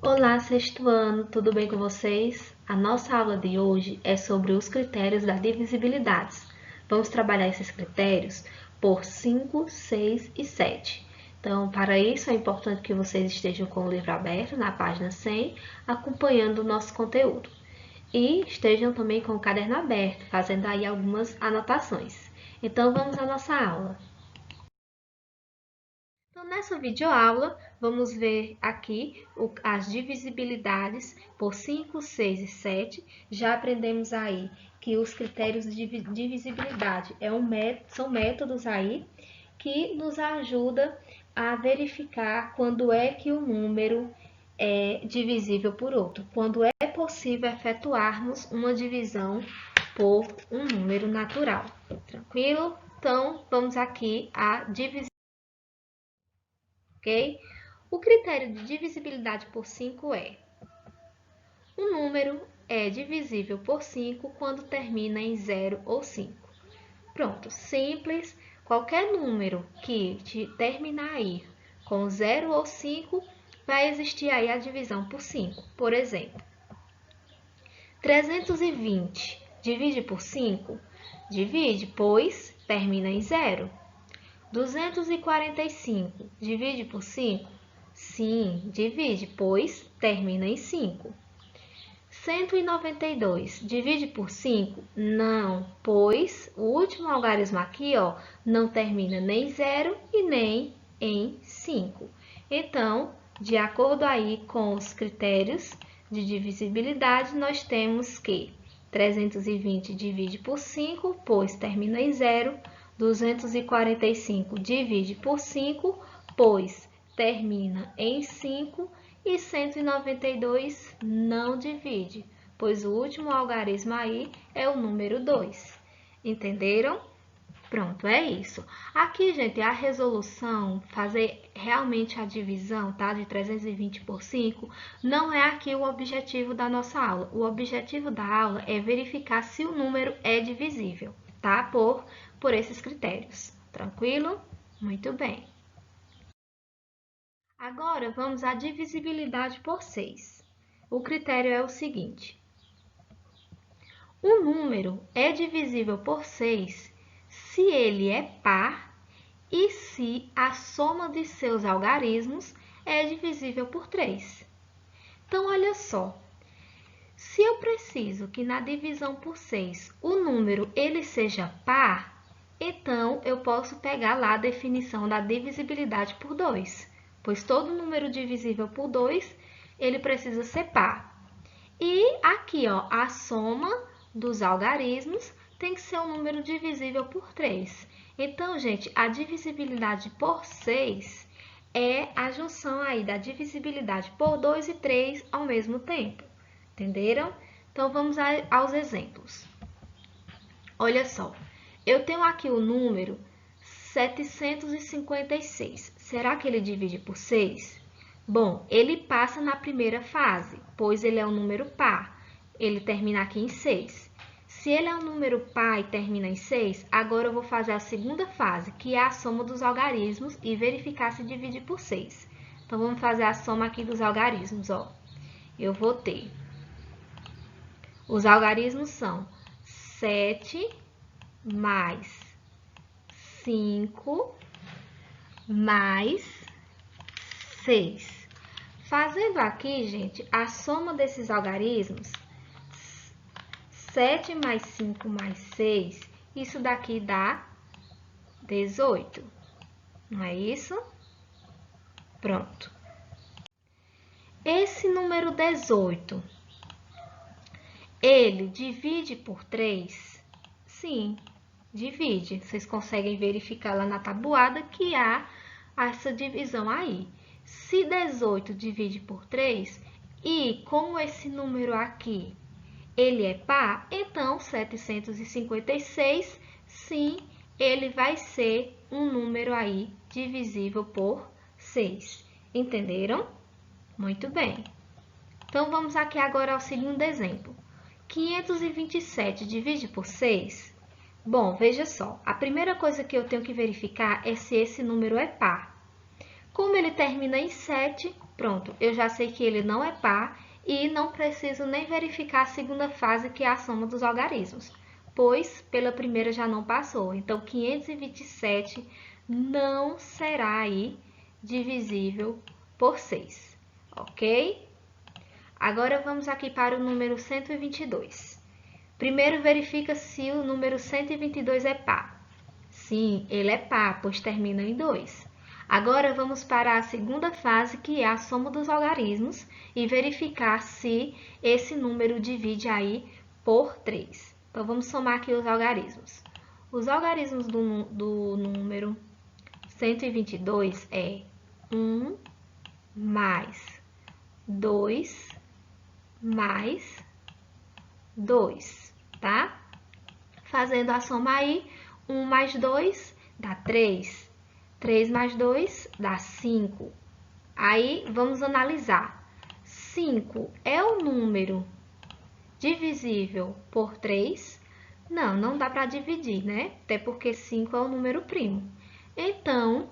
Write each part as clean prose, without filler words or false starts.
Olá, sexto ano, tudo bem com vocês? A nossa aula de hoje é sobre os critérios da divisibilidade. Vamos trabalhar esses critérios por 5, 6 e 7. Então, para isso é importante que vocês estejam com o livro aberto na página 100, acompanhando o nosso conteúdo. E estejam também com o caderno aberto, fazendo aí algumas anotações. Então, vamos à nossa aula. Então, nessa videoaula, vamos ver aqui as divisibilidades por 5, 6 e 7. Já aprendemos aí que os critérios de divisibilidade são métodos aí que nos ajudam a verificar quando é que o número é divisível por outro, quando é possível efetuarmos uma divisão por um número natural. Tranquilo? Então, vamos aqui à divisibilidade. Ok? O critério de divisibilidade por 5 é: um número é divisível por 5 quando termina em 0 ou 5. Pronto, simples. Qualquer número que terminar aí com 0 ou 5, vai existir aí a divisão por 5. Por exemplo, 320 divide por 5? Divide, pois termina em 0. 245 divide por 5? Sim, divide, pois termina em 5. 192 divide por 5? Não, pois o último algarismo aqui, ó, não termina nem em 0 e nem em 5. Então, de acordo aí com os critérios de divisibilidade, nós temos que 320 divide por 5, pois termina em 0. 245 divide por 5, pois termina em 5. E 192 não divide, pois o último algarismo aí é o número 2. Entenderam? Pronto, é isso. Aqui, gente, a resolução, fazer realmente a divisão, tá? De 320 por 5, não é aqui o objetivo da nossa aula. O objetivo da aula é verificar se o número é divisível, tá? Por esses critérios. Tranquilo? Muito bem. Agora, vamos à divisibilidade por 6. O critério é o seguinte: um número é divisível por 6 se ele é par e se a soma de seus algarismos é divisível por 3. Então, olha só. Se eu preciso que na divisão por 6 o número ele seja par, então eu posso pegar lá a definição da divisibilidade por 2, pois todo número divisível por 2, ele precisa ser par. E aqui, ó, a soma dos algarismos tem que ser um número divisível por 3. Então, gente, a divisibilidade por 6 é a junção aí da divisibilidade por 2 e 3 ao mesmo tempo. Entenderam? Então, vamos aos exemplos. Olha só, eu tenho aqui o número 756. Será que ele divide por 6? Bom, ele passa na primeira fase, pois ele é um número par. Ele termina aqui em 6. Se ele é um número par e termina em 6, agora eu vou fazer a segunda fase, que é a soma dos algarismos e verificar se divide por 6. Então, vamos fazer a soma aqui dos algarismos, ó. Eu vou ter... Os algarismos são 7 mais 5 mais 6. Fazendo aqui, gente, a soma desses algarismos, 7 mais 5 mais 6, isso daqui dá 18. Não é isso? Pronto. Esse número 18, ele divide por 3? Sim, divide. Vocês conseguem verificar lá na tabuada que há essa divisão aí. Se 18 divide por 3, e como esse número aqui, ele é par, então 756, sim, ele vai ser um número aí divisível por 6. Entenderam? Muito bem. Então, vamos aqui agora ao segundo exemplo. 527 divide por 6? Bom, veja só, a primeira coisa que eu tenho que verificar é se esse número é par. Como ele termina em 7, Pronto, eu já sei que ele não é par e não preciso nem verificar a segunda fase, que é a soma dos algarismos, pois pela primeira já não passou. Então, 527 não será aí divisível por 6, ok? Agora, vamos aqui para o número 122. Primeiro, verifica se o número 122 é par. Sim, ele é par, pois termina em 2. Agora, vamos para a segunda fase, que é a soma dos algarismos, e verificar se esse número divide aí por 3. Então, vamos somar aqui os algarismos. Os algarismos do número 122 é 1 mais 2 mais 2, tá? Fazendo a soma aí, 1 mais 2 dá 3. 3 mais 2 dá 5. Aí, vamos analisar. 5 é o número divisível por 3? Não, não dá para dividir, né? Até porque 5 é um número primo. Então,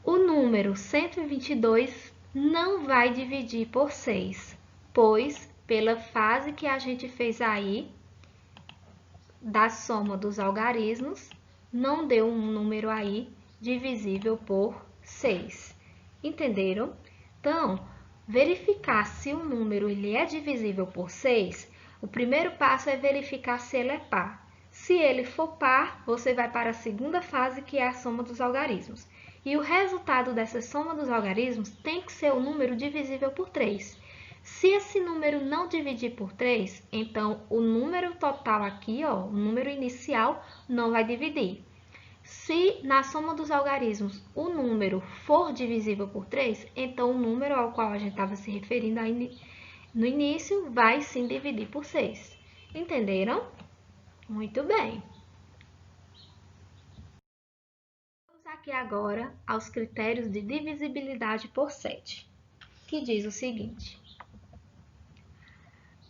o número 122 não vai dividir por 6, pois, pela fase que a gente fez aí, da soma dos algarismos, não deu um número aí divisível por 6. Entenderam? Então, verificar se o número ele é divisível por 6, o primeiro passo é verificar se ele é par. Se ele for par, você vai para a segunda fase, que é a soma dos algarismos. E o resultado dessa soma dos algarismos tem que ser o número divisível por 3. Se esse número não dividir por 3, então o número total aqui, ó, o número inicial, não vai dividir. Se na soma dos algarismos o número for divisível por 3, então o número ao qual a gente estava se referindo aí no início vai sim dividir por 6. Entenderam? Muito bem. Vamos aqui agora aos critérios de divisibilidade por 7, que diz o seguinte: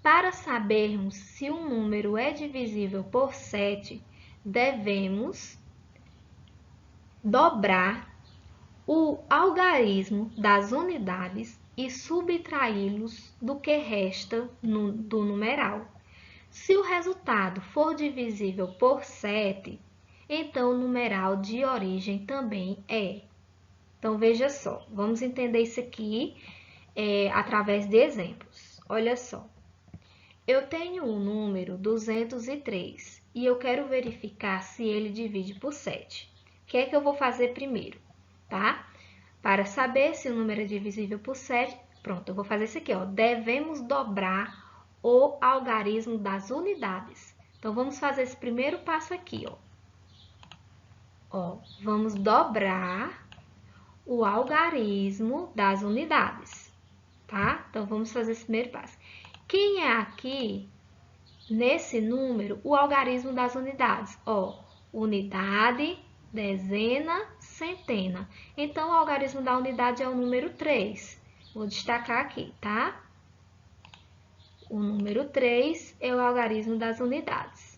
para sabermos se um número é divisível por 7, devemos dobrar o algarismo das unidades e subtraí-los do que resta do numeral. Se o resultado for divisível por 7, então o numeral de origem também é. Então, veja só, vamos entender isso aqui através de exemplos. Olha só. Eu tenho um número 203 e eu quero verificar se ele divide por 7. O que é que eu vou fazer primeiro, tá? Para saber se o número é divisível por 7, pronto, eu vou fazer isso aqui, ó. Devemos dobrar o algarismo das unidades. Então, vamos fazer esse primeiro passo aqui, ó. Ó, vamos dobrar o algarismo das unidades, tá? Então, vamos fazer esse primeiro passo. Quem é aqui, nesse número, o algarismo das unidades? Ó, unidade, dezena, centena. Então, o algarismo da unidade é o número 3. Vou destacar aqui, tá? O número 3 é o algarismo das unidades.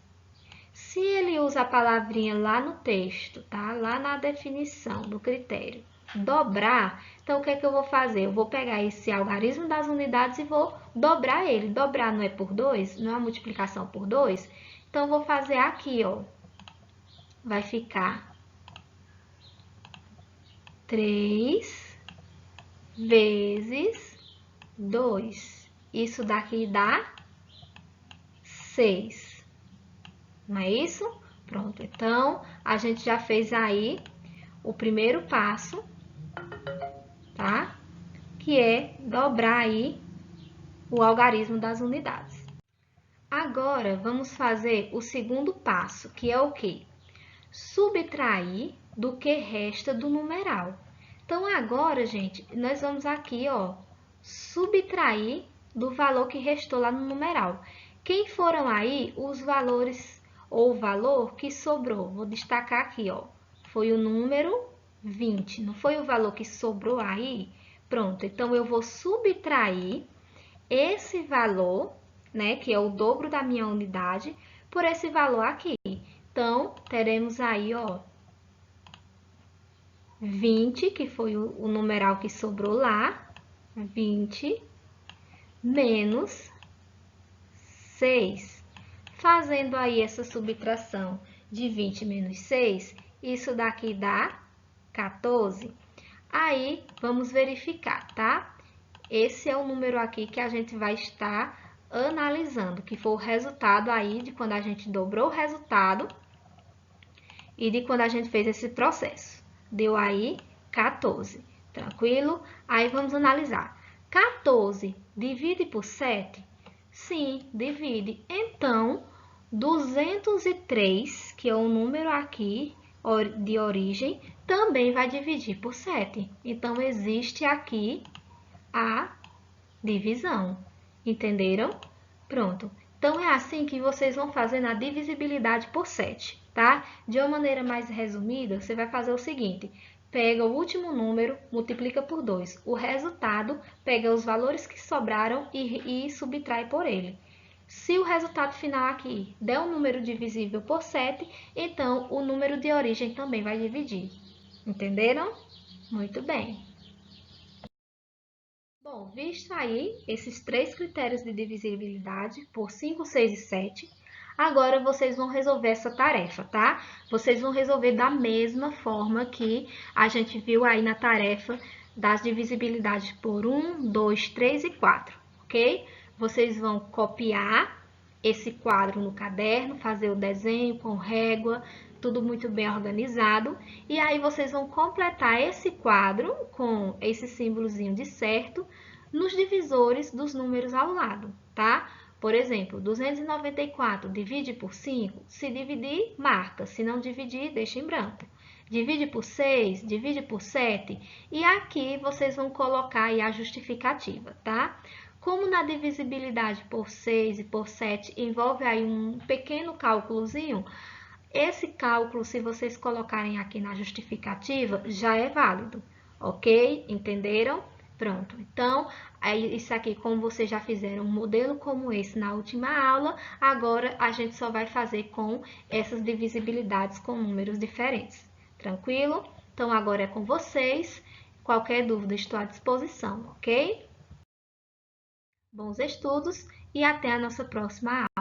Se ele usa a palavrinha lá no texto, tá? Lá na definição do critério, dobrar, então o que é que eu vou fazer? Eu vou pegar esse algarismo das unidades e vou dobrar ele. Dobrar não é por 2? Não é uma multiplicação por 2? Então, eu vou fazer aqui, ó. Vai ficar 3 vezes 2. Isso daqui dá 6. Não é isso? Pronto. Então, a gente já fez aí o primeiro passo, tá? Que é dobrar aí o algarismo das unidades. Agora, vamos fazer o segundo passo, que é o quê? Subtrair do que resta do numeral. Então, agora, gente, nós vamos aqui, ó, subtrair do valor que restou lá no numeral. Quem foram aí os valores ou o valor que sobrou? Vou destacar aqui, ó. Foi o número 20, não foi o valor que sobrou aí? Pronto, então eu vou subtrair esse valor, né, que é o dobro da minha unidade, por esse valor aqui. Então, teremos aí, ó, 20, que foi o numeral que sobrou lá, 20 menos 6. Fazendo aí essa subtração de 20 menos 6, isso daqui dá 14. Aí, vamos verificar, tá? Esse é o número aqui que a gente vai estar analisando, que foi o resultado aí de quando a gente dobrou o resultado e de quando a gente fez esse processo. Deu aí 14, tranquilo? Aí, vamos analisar. 14 divide por 7? Sim, divide. Então, 203, que é o número aqui de origem, também vai dividir por 7. Então, existe aqui a divisão. Entenderam? Pronto. Então, é assim que vocês vão fazer na divisibilidade por 7, tá? De uma maneira mais resumida, você vai fazer o seguinte. Pega o último número, multiplica por 2. O resultado, pega os valores que sobraram e subtrai por ele. Se o resultado final aqui der um número divisível por 7, então o número de origem também vai dividir. Entenderam? Muito bem. Bom, visto aí esses 3 critérios de divisibilidade por 5, 6 e 7, agora vocês vão resolver essa tarefa, tá? Vocês vão resolver da mesma forma que a gente viu aí na tarefa das divisibilidades por 1, 2, 3 e 4, ok? Vocês vão copiar esse quadro no caderno, fazer o desenho com régua, tudo muito bem organizado. E aí, vocês vão completar esse quadro com esse símbolozinho de certo nos divisores dos números ao lado, tá? Por exemplo, 294 divide por 5, se dividir, marca, se não dividir, deixa em branco. Divide por 6, divide por 7, e aqui vocês vão colocar aí a justificativa, tá? Como na divisibilidade por 6 e por 7 envolve aí um pequeno cálculozinho, esse cálculo, se vocês colocarem aqui na justificativa, já é válido, ok? Entenderam? Pronto. Então, isso aqui, como vocês já fizeram um modelo como esse na última aula, agora a gente só vai fazer com essas divisibilidades com números diferentes. Tranquilo? Então, agora é com vocês. Qualquer dúvida, estou à disposição, ok? Bons estudos e até a nossa próxima aula.